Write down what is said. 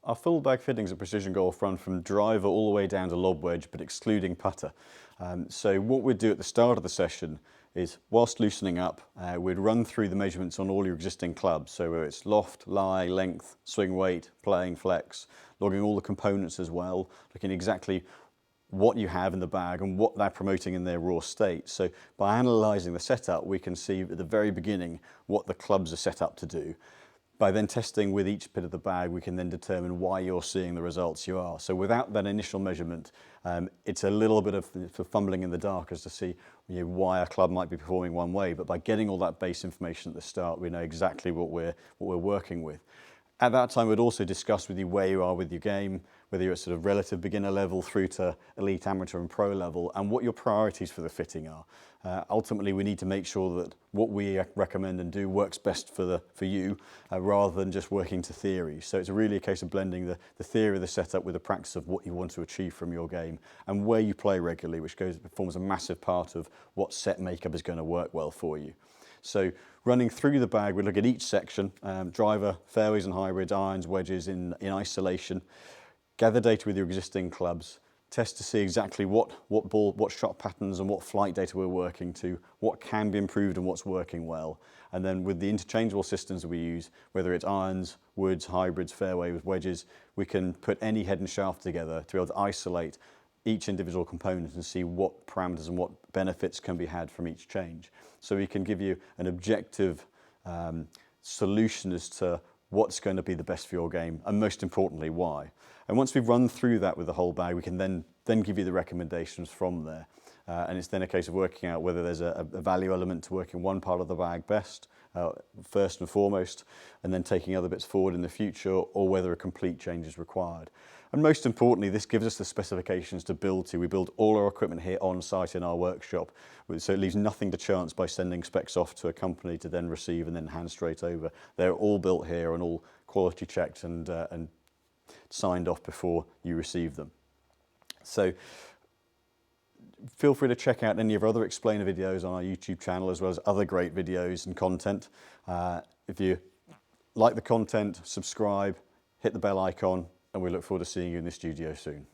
Our full bag fittings at Precision Golf run from driver all the way down to lob wedge, but excluding putter. So what we'd do at the start of the session is, whilst loosening up, we'd run through the measurements on all your existing clubs. So whether it's loft, lie, length, swing weight, playing, flex, logging all the components as well, looking exactly what you have in the bag and what they're promoting in their raw state. So by analysing the setup, we can see at the very beginning what the clubs are set up to do. By then testing with each bit of the bag, we can then determine why you're seeing the results you are. So without that initial measurement, it's a little bit of fumbling in the dark as to see why a club might be performing one way. But by getting all that base information at the start, we know exactly what we're working with. At that time, we'd also discuss with you where you are with your game, whether you're at sort of relative beginner level through to elite, amateur and pro level, and what your priorities for the fitting are. Ultimately, we need to make sure that what we recommend and do works best for you, rather than just working to theory. So it's really a case of blending the theory of the setup with the practice of what you want to achieve from your game and where you play regularly, which forms a massive part of what set makeup is going to work well for you. So running through the bag, we look at each section, driver, fairways and hybrids, irons, wedges in isolation, gather data with your existing clubs, test to see exactly what shot patterns and what flight data we're working to, what can be improved and what's working well. And then with the interchangeable systems that we use, whether it's irons, woods, hybrids, fairways, wedges, we can put any head and shaft together to be able to isolate each individual component and see what parameters and what benefits can be had from each change. So we can give you an objective solution as to what's going to be the best for your game, and most importantly, why. And once we've run through that with the whole bag, we can then give you the recommendations from there. And it's then a case of working out whether there's a value element to working one part of the bag best, first and foremost, and then taking other bits forward in the future, or whether a complete change is required. And most importantly, this gives us the specifications to build to. We build all our equipment here on site in our workshop, so it leaves nothing to chance by sending specs off to a company to then receive and then hand straight over. They're all built here and all quality checked and signed off before you receive them. So feel free to check out any of our other explainer videos on our YouTube channel, as well as other great videos and content. If you like the content, subscribe, hit the bell icon, and we look forward to seeing you in the studio soon.